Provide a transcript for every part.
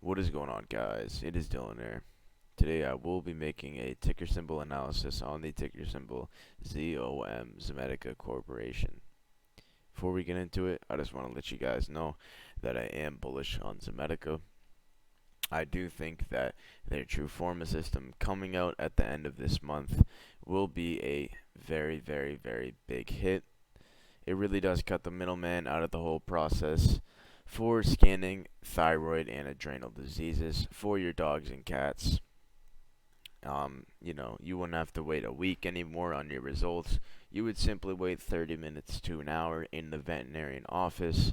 What is going on, guys? It is Dylan here. Today I will be making a ticker symbol analysis on the ticker symbol ZOM, Zomedica Corporation. Before we get into it, I just want to let you guys know that I am bullish on Zomedica. I do think that their truforma system coming out at the end of this month will be a very big hit. It really does cut the middleman out of the whole process for scanning thyroid and adrenal diseases for your dogs and cats. You wouldn't have to wait a week anymore on your results. You would simply wait 30 minutes to an hour in the veterinarian office,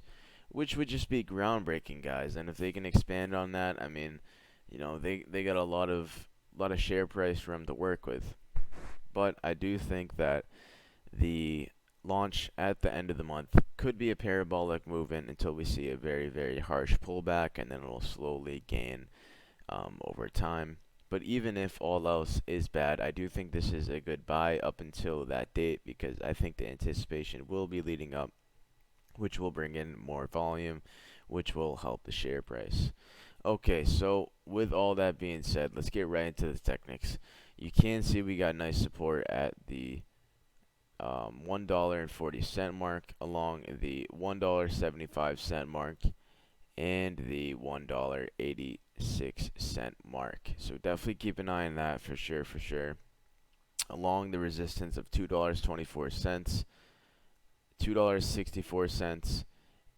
which would just be groundbreaking, guys. And if they can expand on that, I mean, they got a lot of share price room to work with. But I do think that the launch at the end of the month could be a parabolic movement until we see a very harsh pullback, and then it'll slowly gain over time. But even if all else is bad, I do think this is a good buy up until that date, because I think the anticipation will be leading up, which will bring in more volume, which will help the share price. Okay, so with all that being said, let's get right into the techniques. You can see we got nice support at the $1.40 mark, along the $1.75 mark, and the $1.86 mark. So definitely keep an eye on that for sure. Along the resistance of $2.24, $2.64,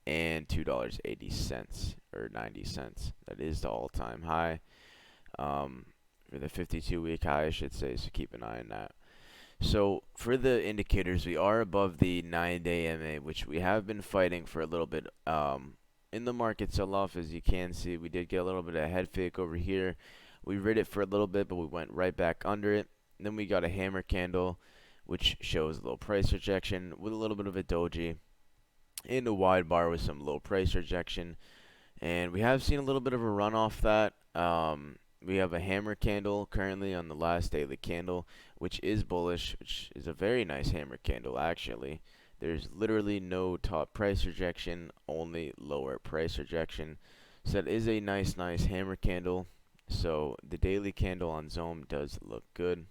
and $2.80 or 90 cents. That is the all-time high. For the 52-week high, I should say. So keep an eye on that. So for the indicators, we are above the 9-day MA, which we have been fighting for a little bit. In the market sell-off, as you can see, we did get a little bit of a head fake over here. We rid it for a little bit, but we went right back under it. And then we got a hammer candle, which shows a little price rejection with a little bit of a doji, and a wide bar with some low price rejection. And we have seen a little bit of a run off that. We have a hammer candle currently on the last daily candle, which is bullish, which is a very nice hammer candle actually. There's literally no top price rejection, only lower price rejection. So that is a nice hammer candle. So the daily candle on ZOM does look good.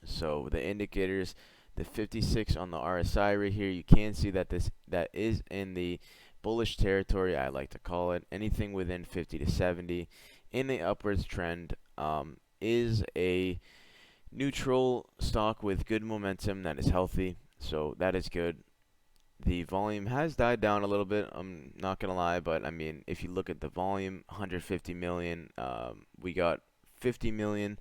So the indicators, the 56 on the RSI right here, you can see that that is in the bullish territory, I like to call it. Anything within 50 to 70 in the upwards trend is a neutral stock with good momentum that is healthy. So that is good. The volume has died down a little bit, I'm not gonna lie, but I mean, if you look at the volume, 150 million, we got 50 million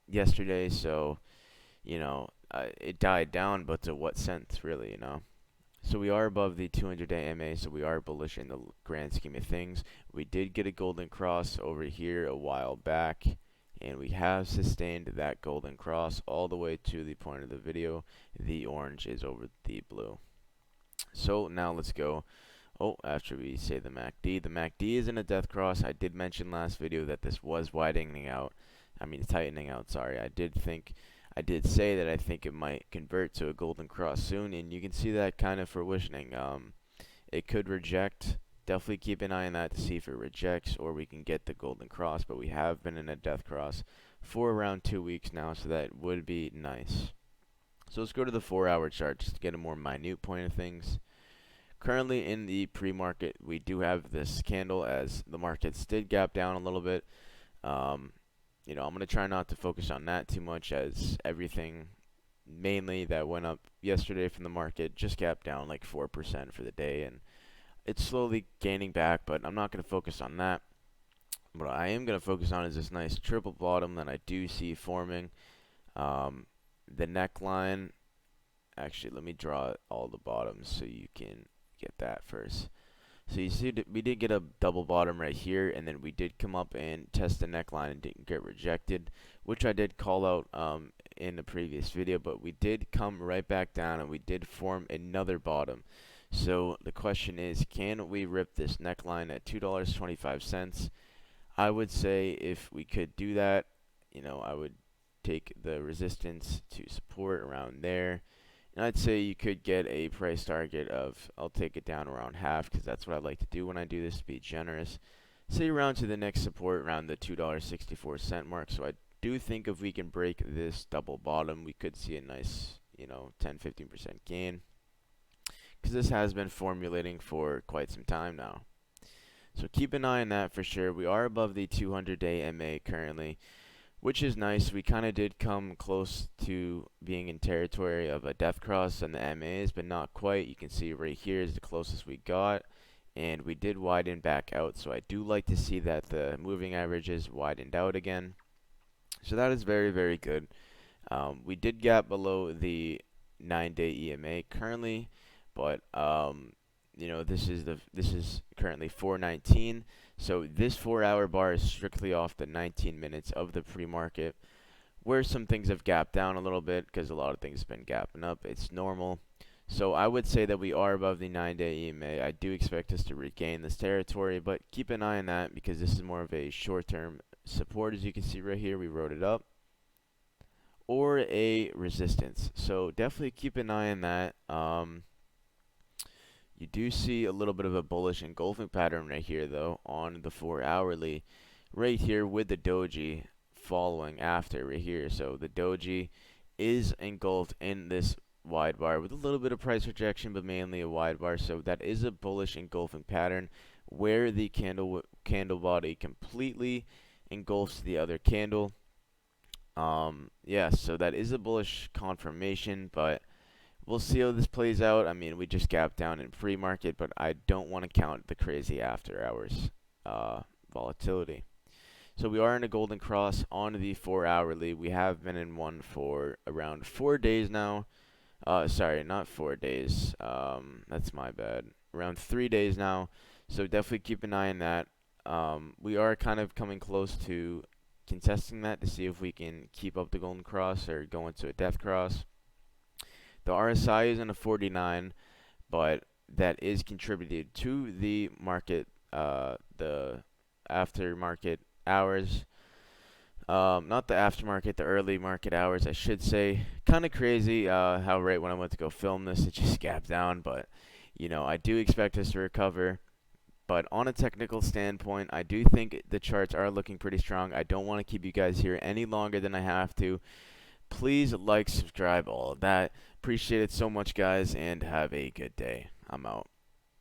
yesterday, so it died down, but to what sense, really? So we are above the 200-day MA, so we are bullish in the grand scheme of things. We did get a golden cross over here a while back, and we have sustained that golden cross all the way to the point of the video. The orange is over the blue. So now let's go. Oh, after we say the MACD. The MACD is in a death cross. I did mention last video that this was tightening out, sorry. I did say that I think it might convert to a golden cross soon, and you can see that kind of fruitioning. It could reject. Definitely keep an eye on that to see if it rejects, or we can get the golden cross, but we have been in a death cross for around 2 weeks now, so that would be nice. So let's go to the 4-hour chart just to get a more minute point of things. Currently in the pre-market, we do have this candle as the markets did gap down a little bit. I'm going to try not to focus on that too much, as everything mainly that went up yesterday from the market just gapped down like 4% for the day, and it's slowly gaining back, but I'm not going to focus on that. What I am going to focus on is this nice triple bottom that I do see forming. The neckline, actually, let me draw all the bottoms so you can get that first. So you see we did get a double bottom right here, and then we did come up and test the neckline and didn't get rejected, which I did call out in the previous video, but we did come right back down and we did form another bottom. So the question is, can we rip this neckline at $2.25? I would say if we could do that, I would take the resistance to support around there. And I'd say you could get a price target of, I'll take it down around half, because that's what I like to do when I do this, to be generous. say around to the next support around the $2.64 mark. So I do think if we can break this double bottom, we could see a nice, 10-15% gain, because this has been formulating for quite some time now. So keep an eye on that for sure. We are above the 200-day MA currently, which is nice. We kind of did come close to being in territory of a death cross on the MAs, but not quite. You can see right here is the closest we got, and we did widen back out. So I do like to see that the moving averages widened out again. So that is very, very good. We did gap below the 9-day EMA currently, but this is currently 419. So this 4-hour bar is strictly off the 19 minutes of the pre-market, where some things have gapped down a little bit because a lot of things have been gapping up. It's normal. So I would say that we are above the 9-day EMA. I do expect us to regain this territory, but keep an eye on that because this is more of a short-term support. As you can see right here, we wrote it up, or a resistance. So definitely keep an eye on that. You do see a little bit of a bullish engulfing pattern right here, though, on the 4-hourly, right here with the doji following after right here. So the doji is engulfed in this wide bar with a little bit of price rejection, but mainly a wide bar. So that is a bullish engulfing pattern where the candle body completely engulfs the other candle. Yeah, so that is a bullish confirmation, but we'll see how this plays out. I mean, we just gapped down in pre-market, but I don't want to count the crazy after hours volatility. So we are in a golden cross on the 4-hourly. We have been in one for around 4 days now. Sorry, not 4 days. That's my bad. Around 3 days now. So definitely keep an eye on that. We are kind of coming close to contesting that to see if we can keep up the golden cross or go into a death cross. The RSI is in a 49, but that is contributed to the market, the aftermarket hours. Not the aftermarket, the early market hours, I should say. Kind of crazy how right when I went to go film this, it just gapped down. But, I do expect us to recover. But on a technical standpoint, I do think the charts are looking pretty strong. I don't want to keep you guys here any longer than I have to. Please like, subscribe, all of that. Appreciate it so much, guys, and have a good day. I'm out.